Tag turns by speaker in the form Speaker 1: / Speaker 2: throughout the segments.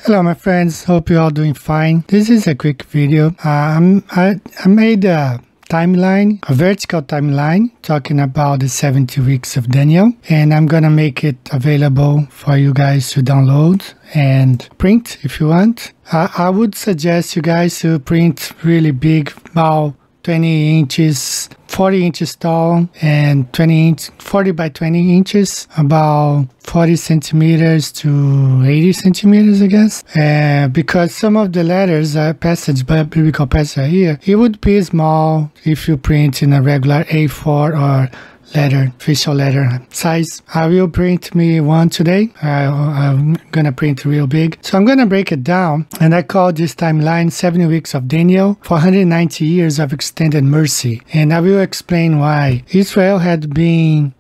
Speaker 1: Hello my friends, hope you're all doing fine. This is a quick video. I made a timeline, a vertical timeline, talking about the 70 weeks of Daniel, and I'm gonna make it available for you guys to download and print if you want. I would suggest you guys to print really big, about 20 inches, 40 inches tall, and 40 by 20 inches, about 40 centimeters to 80 centimeters, I guess. Because some of the letters are biblical passage here, it would be small if you print in a regular A4 or official letter size. I will print me one today. I'm gonna print real big. So I'm gonna break it down, and I call this timeline 70 weeks of Daniel, 490 years of extended mercy. And I will explain why. Israel had been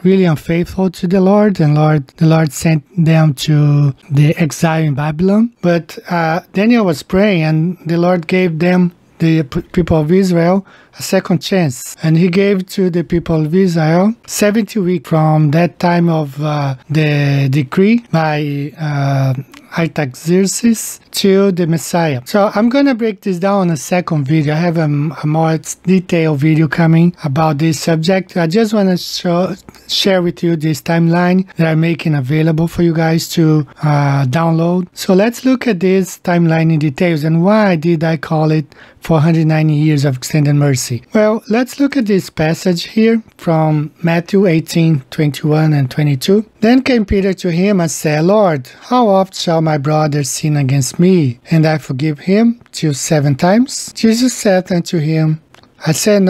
Speaker 1: really unfaithful to the Lord, and the Lord sent them to the exile in Babylon. But Daniel was praying, and the Lord gave them, the people of Israel, a second chance, and he gave to the people of Israel 70 weeks from that time of the decree by Artaxerxes to the Messiah. So I'm gonna break this down in a second video. I have a more detailed video coming about this subject. I just want to share with you this timeline that I'm making available for you guys to download. So let's look at this timeline in details, and why did I call it 490 years of extended mercy? Well, let's look at this passage here from Matthew 18:21 and 22. Then came Peter to him and said, Lord, how oft shall my brother sin against me, and I forgive him? Till 7 times? Jesus said unto him, I said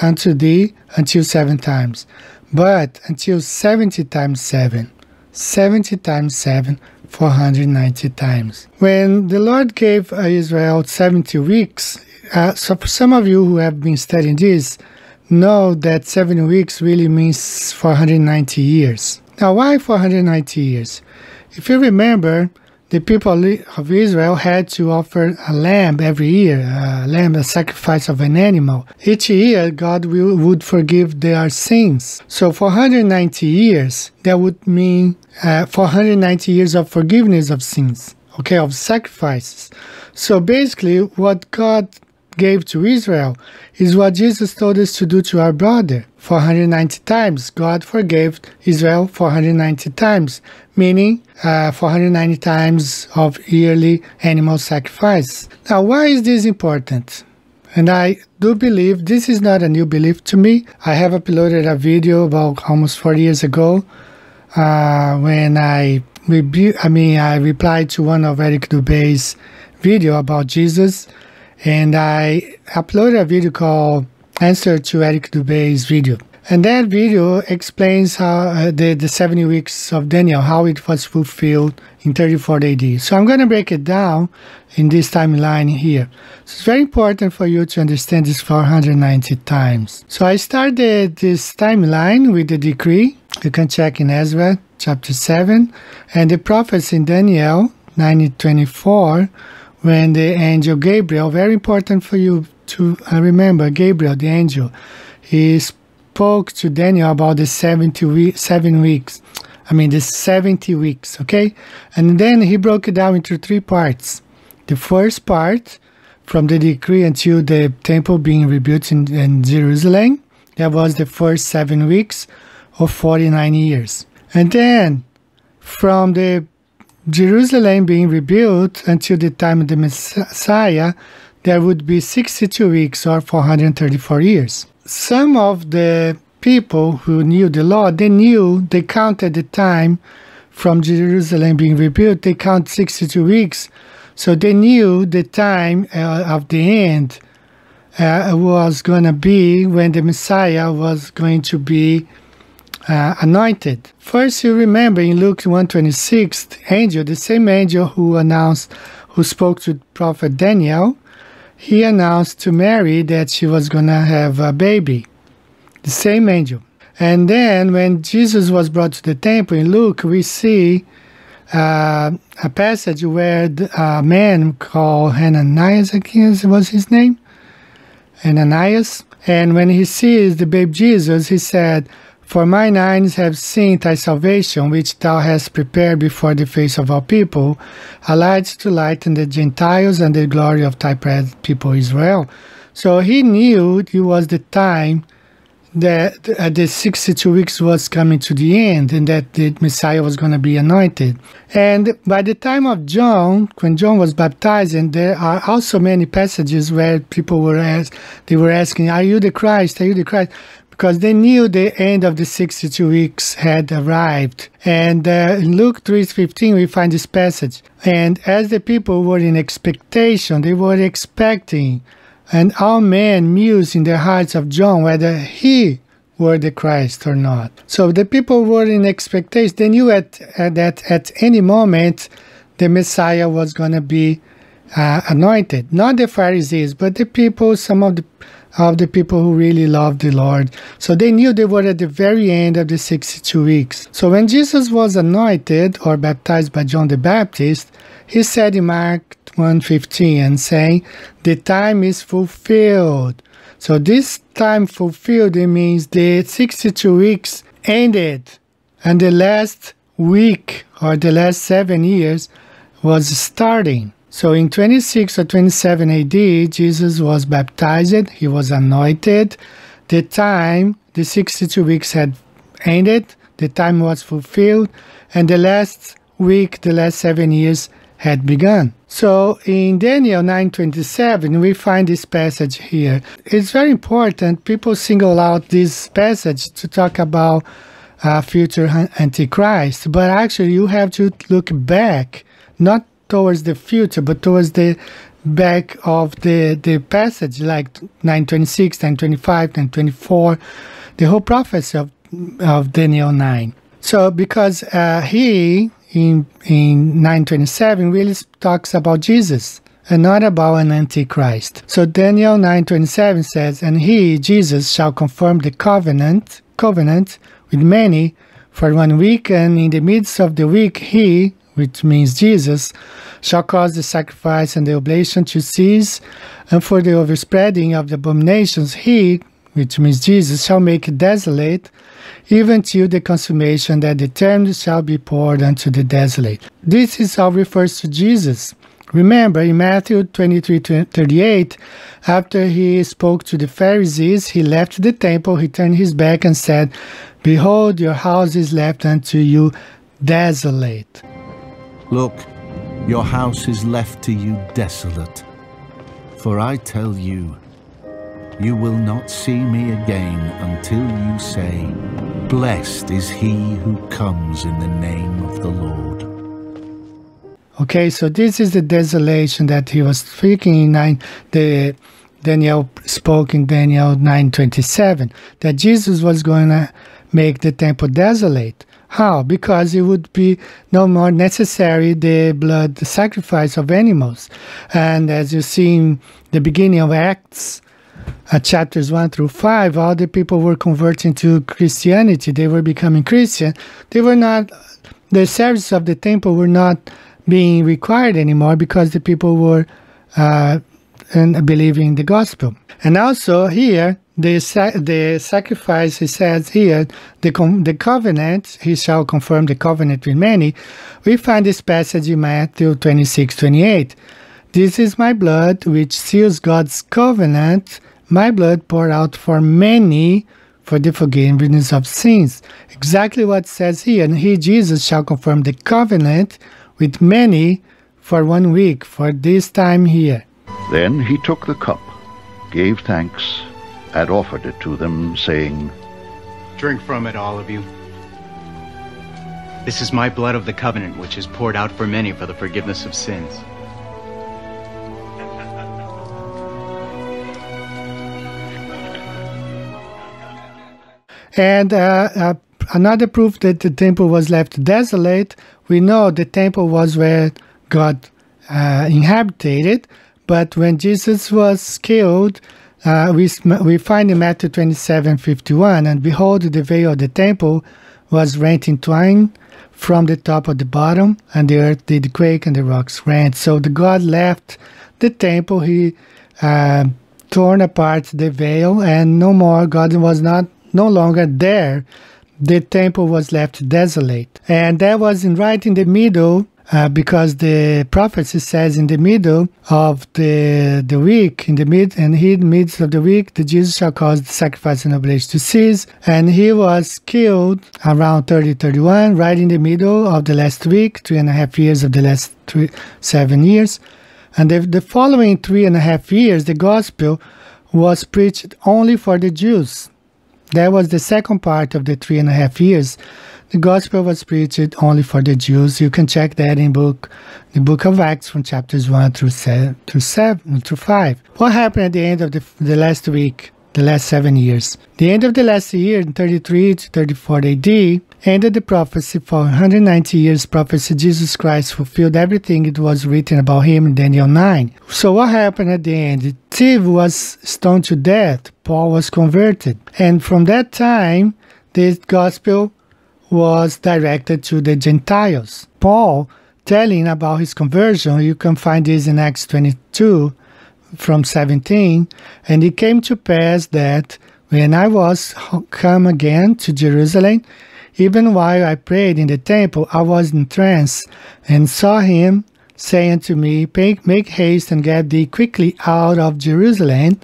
Speaker 1: unto thee, until 7 times, but until 70 times 7. 70 times 7, 490 times. When the Lord gave Israel 70 weeks, so for some of you who have been studying this, know that 70 weeks really means 490 years. Now, why 490 years? If you remember, the people of Israel had to offer a lamb every year, a sacrifice of an animal. Each year, God would forgive their sins. So 490 years, that would mean 490 years of forgiveness of sins, okay, of sacrifices. So basically, what God gave to Israel is what Jesus told us to do to our brother. 490 times. God forgave Israel 490 times, meaning 490 times of yearly animal sacrifice. Now, why is this important? And I do believe, this is not a new belief to me. I have uploaded a video about almost 4 years ago when I replied to one of Eric Dubé's video about Jesus. And I uploaded a video called Answer to Eric Dubé's video. And that video explains how the 70 weeks of Daniel, how it was fulfilled in 34 AD. So I'm going to break it down in this timeline here. So it's very important for you to understand this 490 times. So I started this timeline with the decree. You can check in Ezra chapter 7. And the prophets in Daniel 9:24, when the angel Gabriel, very important for you to remember, Gabriel, the angel, he spoke to Daniel about the 70 weeks, okay? And then he broke it down into 3 parts. The first part, from the decree until the temple being rebuilt in Jerusalem, that was the first 7 weeks of 49 years. And then, from the Jerusalem being rebuilt until the time of the Messiah, there would be 62 weeks or 434 years. Some of the people who knew the law, they counted the time from Jerusalem being rebuilt, they count 62 weeks. So they knew the time of the end was going to be when the Messiah was going to be anointed. First, you remember in Luke 1:26, angel, the same angel who spoke to prophet Daniel, he announced to Mary that she was going to have a baby. The same angel. And then when Jesus was brought to the temple in Luke, we see a passage where a man called Ananias, I think was his name, Ananias. And when he sees the babe Jesus, he said, For mine eyes have seen thy salvation, which thou hast prepared before the face of all people, a light to lighten the Gentiles and the glory of thy people Israel. So he knew it was the time that the 62 weeks was coming to the end and that the Messiah was going to be anointed. And by the time of John, when John was baptized, and there are also many passages where people were asking, are you the Christ? Are you the Christ? Because they knew the end of the 62 weeks had arrived. And in Luke 3:15, we find this passage. And as the people were in expectation, they were expecting, and all men mused in their hearts of John whether he were the Christ or not. So the people were in expectation. They knew that at any moment the Messiah was going to be anointed. Not the Pharisees, but the people, some of the people who really loved the Lord. So they knew they were at the very end of the 62 weeks. So when Jesus was anointed or baptized by John the Baptist, he said in Mark 1:15 and saying, the time is fulfilled. So this time fulfilled, it means the 62 weeks ended and the last week or the last 7 years was starting. So in 26 or 27 AD, Jesus was baptized, he was anointed. The time, the 62 weeks had ended, the time was fulfilled, and the last week, the last 7 years had begun. So in Daniel 9:27, we find this passage here. It's very important. People single out this passage to talk about future Antichrist, but actually you have to look back, not towards the future, but towards the back of the passage, like 9:26, 9:25, 9:24, the whole prophecy of Daniel 9. So because he in 9:27 really talks about Jesus and not about an Antichrist. So Daniel 9:27 says, and he, Jesus, shall confirm the covenant with many for 1 week, and in the midst of the week he, which means Jesus, shall cause the sacrifice and the oblation to cease, and for the overspreading of the abominations he, which means Jesus, shall make it desolate, even till the consummation that the term shall be poured unto the desolate. This is how refers to Jesus. Remember, in Matthew 23:38, after he spoke to the Pharisees, he left the temple, he turned his back and said, behold, your house is left unto you desolate.
Speaker 2: Look, your house is left to you desolate. For I tell you, you will not see me again until you say, blessed is he who comes in the name of the Lord.
Speaker 1: Okay, so this is the desolation that he was speaking in Daniel spoke in Daniel 9:27, that Jesus was going to make the temple desolate. How? Because it would be no more necessary the blood sacrifice of animals. And as you see in the beginning of Acts, chapters 1-5, all the people were converting to Christianity. They were becoming Christian. They were not, the service of the temple were not being required anymore because the people were believing the gospel. And also here, the sacrifice, he says here, the covenant, he shall confirm the covenant with many. We find this passage in Matthew 26:28. This is my blood, which seals God's covenant, my blood poured out for many for the forgiveness of sins. Exactly what it says here. And he, Jesus, shall confirm the covenant with many for 1 week, for this time here.
Speaker 3: Then he took the cup, gave thanks, and offered it to them, saying,
Speaker 4: drink from it, all of you. This is my blood of the covenant, which is poured out for many for the forgiveness of sins.
Speaker 1: And another proof that the temple was left desolate, we know the temple was where God inhabited, but when Jesus was killed, we find in Matthew 27:51, and behold, the veil of the temple was rent in twain from the top of the bottom, and the earth did quake and the rocks rent. So the God left the temple, he torn apart the veil, and no more, God was no longer there the temple was left desolate. And that was right in the middle, because the prophecy says in the middle of the week, in the midst of the week, the Jesus shall cause the sacrifice and oblation to cease. And he was killed around 30-31, right in the middle of the last week, 3.5 years of the last 7 years. And the following 3.5 years, the gospel was preached only for the Jews. That was the second part of the 3.5 years. The gospel was preached only for the Jews. You can check that in the book of Acts from chapters 1 through 5. What happened at the end of the last week, the last 7 years? The end of the last year, in 33 to 34 AD, ended the prophecy. For 190 years prophecy, Jesus Christ fulfilled everything it was written about him in Daniel 9. So what happened at the end? The thief was stoned to death. Paul was converted. And from that time, the gospel was directed to the Gentiles. Paul, telling about his conversion, you can find this in Acts 22 from 17, and it came to pass that when I was come again to Jerusalem, even while I prayed in the temple, I was in trance, and saw him saying to me, make haste and get thee quickly out of Jerusalem,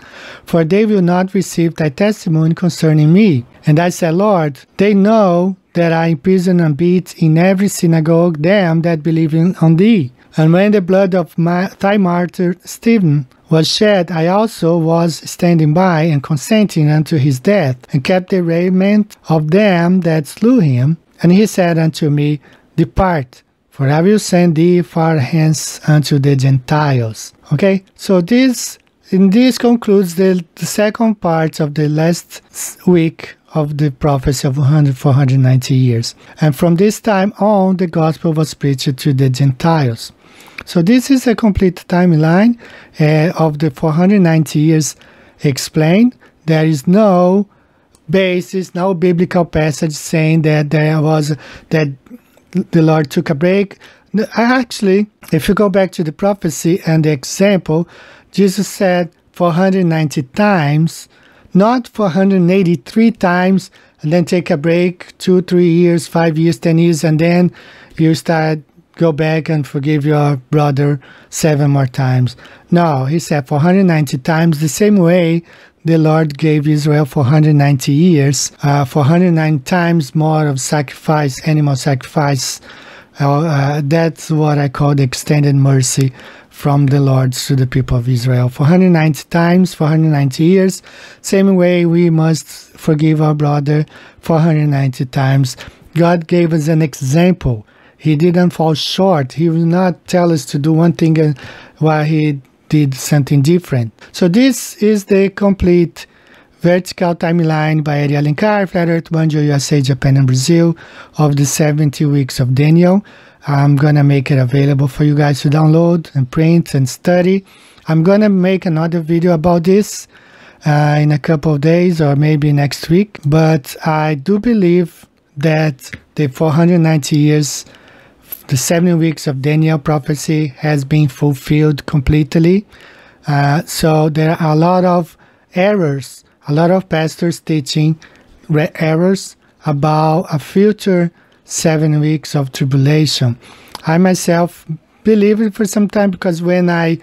Speaker 1: for they will not receive thy testimony concerning me. And I said, Lord, they know that I imprison and beat in every synagogue them that believe on thee. And when the blood of thy martyr Stephen was shed, I also was standing by and consenting unto his death, and kept the raiment of them that slew him. And he said unto me, Depart, for I will send thee far hence unto the Gentiles. Okay, so this concludes the second part of the last week of the prophecy of 490 years. And from this time on, the gospel was preached to the Gentiles. So this is a complete timeline of the 490 years explained. There is no basis, no biblical passage saying that that the Lord took a break. Actually, if you go back to the prophecy and the example, Jesus said 490 times, not 483 times, and then take a break 2, 3 years, 5 years, 10 years, and then you go back and forgive your brother 7 more times. No, he said 490 times, the same way the Lord gave Israel 490 years, 409 times more of sacrifice, animal sacrifice. That's what I call the extended mercy from the Lord to the people of Israel. 490 times, 490 years. Same way we must forgive our brother 490 times. God gave us an example. He didn't fall short. He will not tell us to do one thing while he did something different. So this is the complete vertical timeline by Amelia Earhart, Flat Earth, Banjo, USA, Japan, and Brazil of the 70 weeks of Daniel. I'm going to make it available for you guys to download and print and study. I'm going to make another video about this in a couple of days or maybe next week. But I do believe that the 490 years, the 70 weeks of Daniel prophecy has been fulfilled completely. So there are a lot of errors, a lot of pastors teaching errors about a future 7 weeks of tribulation. I myself believe it for some time, because when I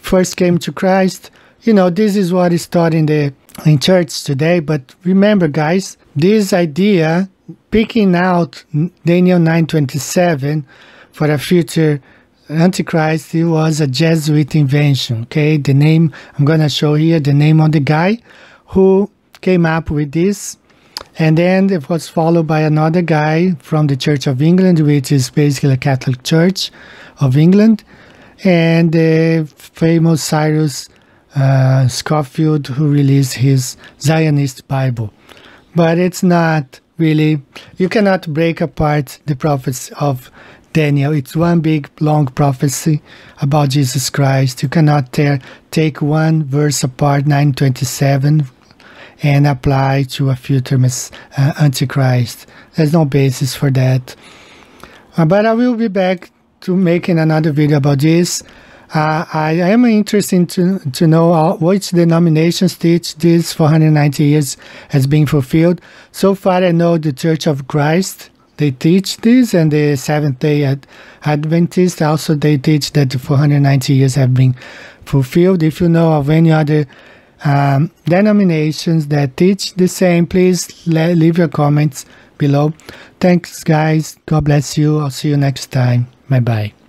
Speaker 1: first came to Christ, this is what is taught in church today. But remember, guys, this idea, picking out Daniel 9:27 for a future Antichrist, it was a Jesuit invention. Okay, the name I'm going to show here, the name of the guy who came up with this. And then it was followed by another guy from the Church of England, which is basically a Catholic Church of England, and the famous Cyrus Scofield, who released his Zionist Bible. But it's not really, you cannot break apart the prophets of Daniel. It's one big, long prophecy about Jesus Christ. You cannot take one verse apart, 9:27, and apply to a future Antichrist. There's no basis for that. But I will be back to making another video about this. I am interested to know which denominations teach this 490 years has been fulfilled. So far, I know the Church of Christ, they teach this, and the Seventh-day Adventists also, they teach that the 490 years have been fulfilled. If you know of any other denominations that teach the same, please leave your comments below. Thanks, guys. God bless you. I'll see you next time. Bye-bye.